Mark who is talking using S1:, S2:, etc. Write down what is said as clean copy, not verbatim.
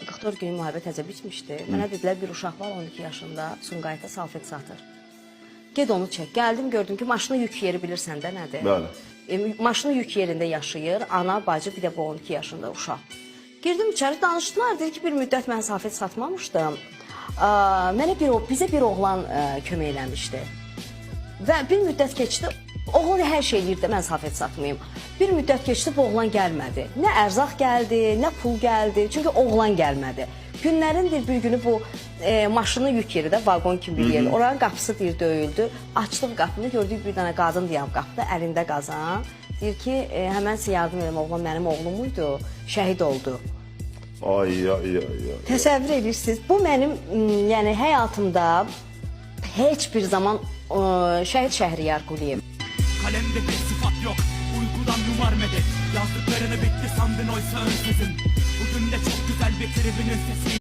S1: 44 günlük müharibə təzə bitmişdi. Mənə dedilər bir uşaq var 12 yaşında, Sumqayıtda salfet satır. Ged onu çək. Gəldim, gördüm ki, maşına yük yeri bilirsən də nədir?
S2: Bəli.
S1: Maşını yük yerində yaşayır, ana, bacı, bir də bu 12 yaşında uşaq. Girdim içəri, danışdılar, dedi ki, bir müddət mən salfet satmamışdım. Bizə bir oğlan kömək eləmişdi. Və bir müddət keçdi, oğlan hər şey eləyirdi, mən salfet satmayayım. Bir müddət keçdi, bu oğlan gəlmədi. Nə ərzaq gəldi, nə pul gəldi, çünki oğlan gəlmədi. Günlərin bir günü bu maşını yük yeri də, vaqon kimi bir yer. Oranın qapısı deyir, döyüldü. Açdıq qapını, gördük bir dənə qadın deyəm qapıda, əlində qazan. Deyir ki, həmən sizə yardım edim, oğlan mənim oğlum muydu, şəhid oldu.
S2: Ay.
S1: Təsəvvür edirsiniz, bu mənim yəni həyatımda heç bir zaman Şəhid Şəhriyar Quliyev.
S3: Kalemde bir sıfat yok, uykudan numar medet. Yazdıklarını bitti sandın oysa ön sözün. Bugün de çok güzel bir tribünün sesi.